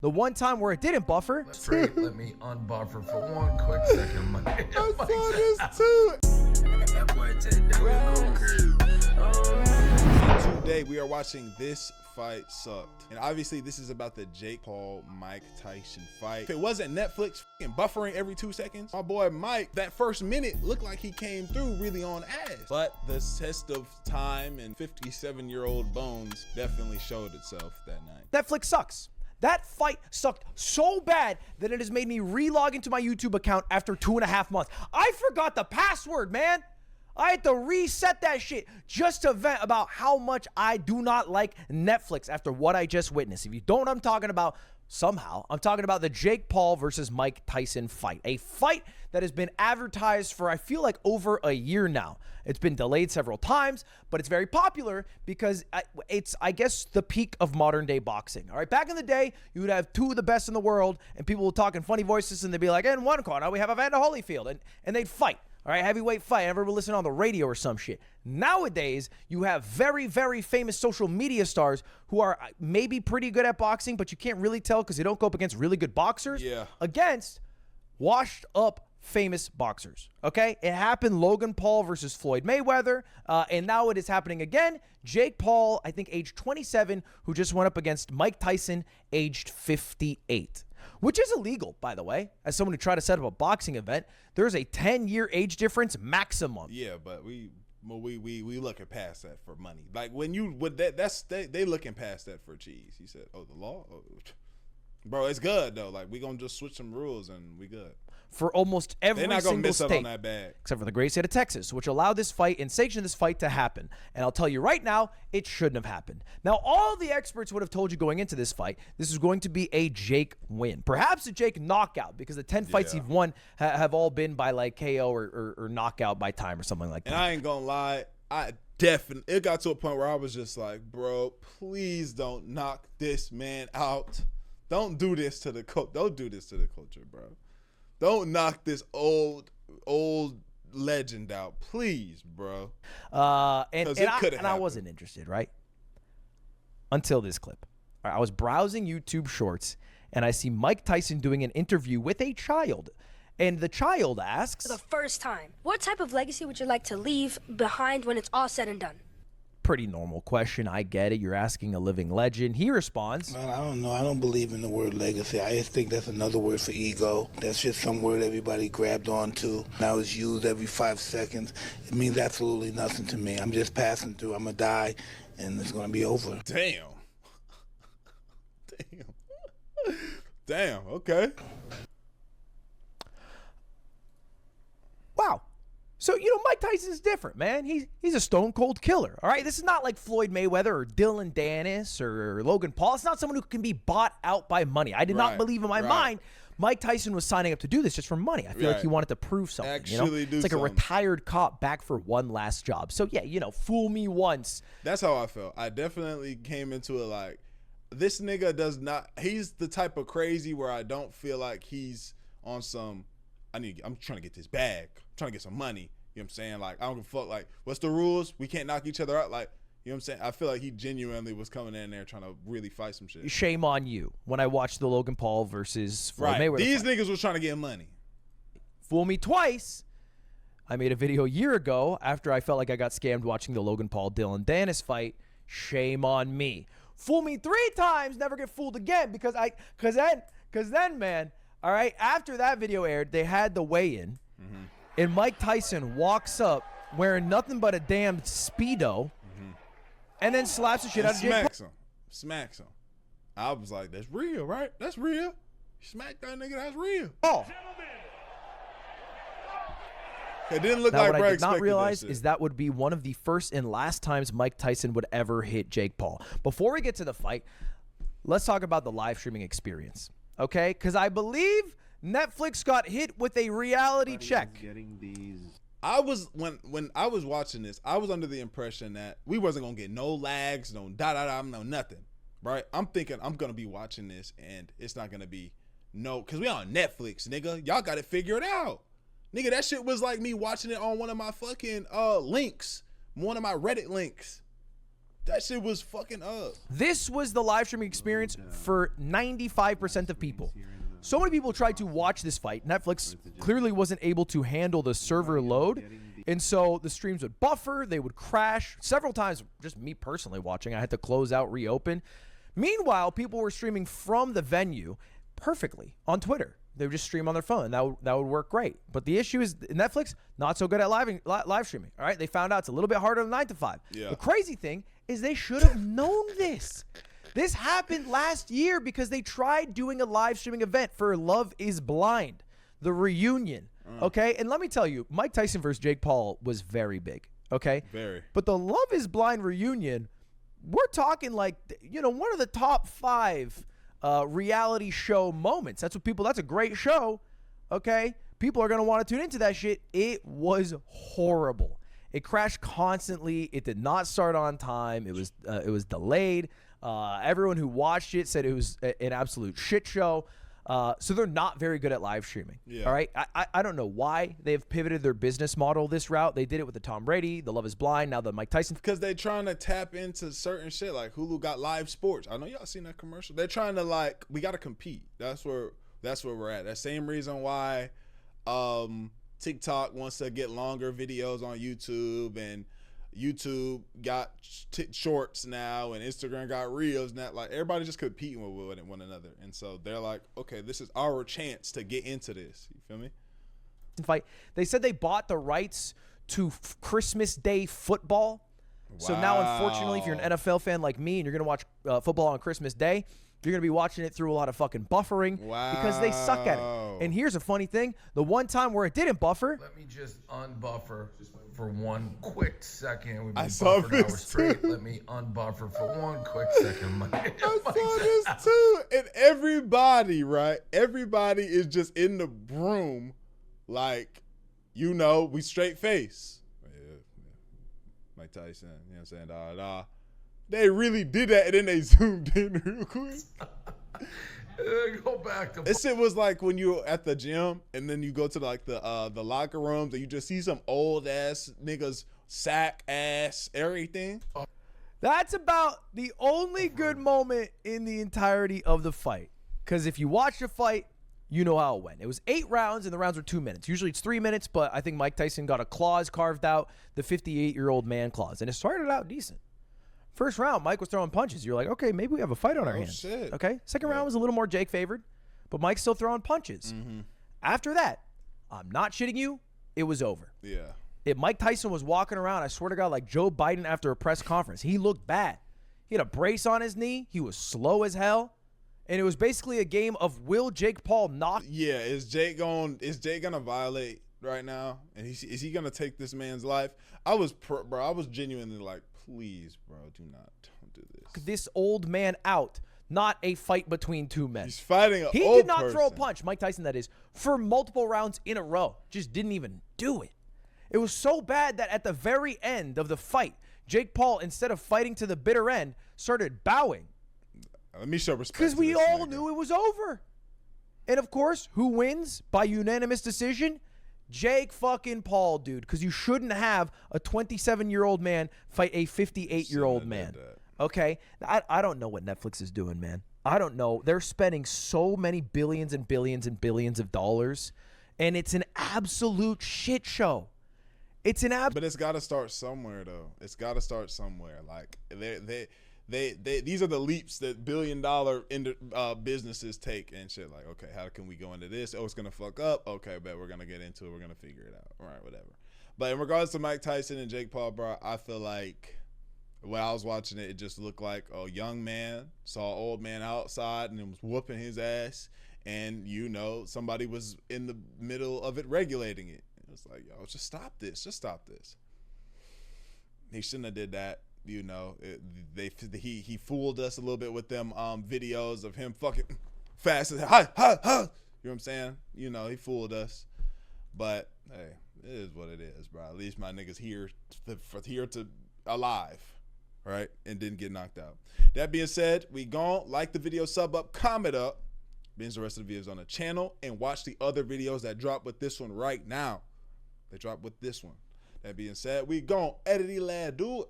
The one time where it didn't buffer. Great, let me unbuffer for one quick second. I saw this too. Today we are watching This Fight Sucked. And obviously this is about the Jake Paul Mike Tyson fight. If it wasn't Netflix buffering every 2 seconds, my boy Mike, that first minute looked like he came through really on ass. But the test of time and 57-year-old bones definitely showed itself that night. Netflix sucks. That fight sucked so bad that it has made me re-log into my YouTube account after 2.5 months. I forgot the password, man. I had to reset that shit just to vent about how much I do not like Netflix after what I just witnessed. If you don't know what I'm talking about, somehow, I'm talking about the Jake Paul versus Mike Tyson fight. A fight that has been advertised for, I feel like, over a year now. It's been delayed several times, but it's very popular because it's, I guess, the peak of modern day boxing. All right, back in the day, you would have two of the best in the world, and people would talk in funny voices, and they'd be like, in one corner, we have Evander Holyfield, and they'd fight. All right, heavyweight fight. Everyone listen on the radio or some shit. Nowadays, you have very, very famous social media stars who are maybe pretty good at boxing, but you can't really tell because they don't go up against really good boxers. Yeah. Against washed up famous boxers. Okay, it happened. Logan Paul versus Floyd Mayweather, and now it is happening again. Jake Paul, I think, age 27, who just went up against Mike Tyson, aged 58. Which is illegal, by the way. As someone who tried to set up a boxing event, there's a 10-year age difference maximum. Yeah, but we looking past that for money. Like when you with that, they looking past that for cheese. He said, "Oh, the law, bro, it's good though. Like we gonna just switch some rules and we good." For almost every They're not gonna single miss out state, on that bag. except for the great state of Texas, which allowed this fight and sanctioned this fight to happen. And I'll tell you right now, it shouldn't have happened. Now, all the experts would have told you going into this fight, this is going to be a Jake win. Perhaps a Jake knockout, because the 10 fights he's won have all been by like KO or knockout by time or something like that. And I ain't gonna lie, it got to a point where I was just like, bro, please don't knock this man out. Don't do this to the Don't do this to the culture, bro. Don't knock this old legend out, please, bro. And I wasn't interested, right? Until this clip. All right, I was browsing YouTube Shorts, and I see Mike Tyson doing an interview with a child. And the child asks, for the first time, what type of legacy would you like to leave behind when it's all said and done? Pretty normal question. I get it. You're asking a living legend. He responds, I don't know. I don't believe in the word legacy. I just think that's another word for ego. That's just some word everybody grabbed onto. Now it's used every 5 seconds. It means absolutely nothing to me. I'm just passing through. I'm going to die, and it's going to be over. Damn. Damn. Okay. wow. So, Mike Tyson's different, man. He's a stone-cold killer, all right? This is not like Floyd Mayweather or Dylan Dennis or Logan Paul. It's not someone who can be bought out by money. I did not believe in my mind Mike Tyson was signing up to do this just for money. I feel like he wanted to prove something, Actually It's like a retired cop back for one last job. So, yeah, fool me once. That's how I felt. I definitely came into it like, this nigga does not, he's the type of crazy where I don't feel like he's on some, I'm trying to get this bag. I'm trying to get some money. You know what I'm saying? Like, I don't give a fuck. Like, what's the rules? We can't knock each other out. Like, you know what I'm saying? I feel like he genuinely was coming in there trying to really fight some shit. Shame on you when I watched the Logan Paul versus Floyd Mayweather These fight. niggas was trying to get money. Fool me twice. I made a video a year ago after I felt like I got scammed watching the Logan Paul Dylan Dennis fight. Shame on me. Fool me 3 times, never get fooled again because then, man, all right, after that video aired, they had the weigh-in. And Mike Tyson walks up wearing nothing but a damn Speedo and then slaps the shit out of Jake Paul. Smacks him. I was like, that's real, right? That's real. Smack that nigga, that's real. Oh. It didn't look now, like what I did not realize that is that would be one of the first and last times Mike Tyson would ever hit Jake Paul. Before we get to the fight, let's talk about the live streaming experience, okay? Because I believe Netflix got hit with a reality check. I was when I was watching this, I was under the impression that we wasn't gonna get no lags, no no nothing, right? I'm thinking I'm gonna be watching this and it's not gonna be because we on Netflix, nigga. Y'all got it figured out, nigga. That shit was like me watching it on one of my fucking links, one of my Reddit links. That shit was fucking up. This was the live streaming experience for 95% of people. So many people tried to watch this fight. Netflix clearly wasn't able to handle the server load. And so the streams would buffer, they would crash. Several times, just me personally watching, I had to close out, reopen. Meanwhile, people were streaming from the venue perfectly on Twitter. They would just stream on their phone. That would work great. But the issue is Netflix, not so good at live streaming. All right, they found out it's a little bit harder than 9 to 5. Yeah. The crazy thing is they should have known this. This happened last year because they tried doing a live streaming event for Love is Blind, the reunion. Okay, and let me tell you, Mike Tyson versus Jake Paul was very big. Okay, Very. But the Love is Blind reunion, we're talking like, you know, one of the top 5 reality show moments. That's a great show. Okay, people are gonna want to tune into that shit. It was horrible. It crashed constantly. It did not start on time. It was delayed. Everyone who watched it said it was an absolute shit show. So they're not very good at live streaming. Yeah. All right. I don't know why they've pivoted their business model this route. They did it with the Tom Brady, the Love is Blind, now the Mike Tyson. Because they're trying to tap into certain shit. Like Hulu got live sports. I know y'all seen that commercial. They're trying to, like, we got to compete. That's where we're at. That same reason why TikTok wants to get longer videos on YouTube, and YouTube got shorts now, and Instagram got reels now. Like, everybody's just competing with one another. And so they're like, okay, this is our chance to get into this. You feel me? Fight. They said they bought the rights to Christmas Day football. So now, unfortunately, if you're an NFL fan like me and you're going to watch football on Christmas Day, you're going to be watching it through a lot of fucking buffering because they suck at it. And here's a funny thing. The one time where it didn't buffer. Let me just unbuffer for one quick second. We've been I saw buffering hours this straight. too. Let me unbuffer for one quick second. I saw this too. And everybody, right? Everybody is just in the room like, you know, we straight face. Yeah. Mike Tyson, you know what I'm saying? They really did that, and then they zoomed in real quick. Go back to This shit was like when you're at the gym, and then you go to like the locker rooms, and you just see some old ass niggas sack ass everything. That's about the only good moment in the entirety of the fight. Because if you watch the fight, you know how it went. It was 8 rounds, and the rounds were 2 minutes. Usually it's 3 minutes, but I think Mike Tyson got a clause carved out, the 58-year-old man clause. And it started out decent. First round, Mike was throwing punches. You're like, okay, maybe we have a fight on our hands. Shit. Okay. Second round was a little more Jake favored, but Mike's still throwing punches. After that, I'm not shitting you, it was over. Yeah. If Mike Tyson was walking around, I swear to God, like Joe Biden after a press conference, he looked bad. He had a brace on his knee. He was slow as hell. And it was basically a game of will Jake Paul knock? Yeah, is Jake gonna violate right now? And is he gonna take this man's life? I was genuinely like, please, bro, don't do this. This old man out, not a fight between two men. He's fighting He old did not person. throw a punch, Mike Tyson that is, for multiple rounds in a row. Just didn't even do it. It was so bad that at the very end of the fight, Jake Paul, instead of fighting to the bitter end, started bowing. Let me show respect. Because to we this all nigga. knew it was over. And of course, who wins by unanimous decision? Jake fucking Paul, dude. Because you shouldn't have a 27-year-old man fight a 58-year-old Shouldn't have man. did that. Okay? I don't know what Netflix is doing, man. I don't know. They're spending so many billions and billions and billions of dollars, and it's an absolute shit show. It's an But it's got to start somewhere, though. It's got to start somewhere. Like these are the leaps that billion-dollar businesses take and shit. Like, okay, how can we go into this? Oh, it's gonna fuck up. Okay, bet we're gonna get into it. We're gonna figure it out. All right, whatever. But in regards to Mike Tyson and Jake Paul, bro, I feel like when I was watching it, it just looked like a young man saw an old man outside and was whooping his ass, and you know somebody was in the middle of it regulating it. It was like, yo, just stop this. Just stop this. He shouldn't have did that. You know, he fooled us a little bit with them videos of him fucking fast as hell. You know what I'm saying? You know, he fooled us. But hey, it is what it is, bro. At least my niggas here to alive, right? And didn't get knocked out. That being said, we gone. Like the video, sub up, comment up. Binge the rest of the videos on the channel and watch the other videos that drop with this one right now. They drop with this one. That being said, we gone. Edit lad, do it.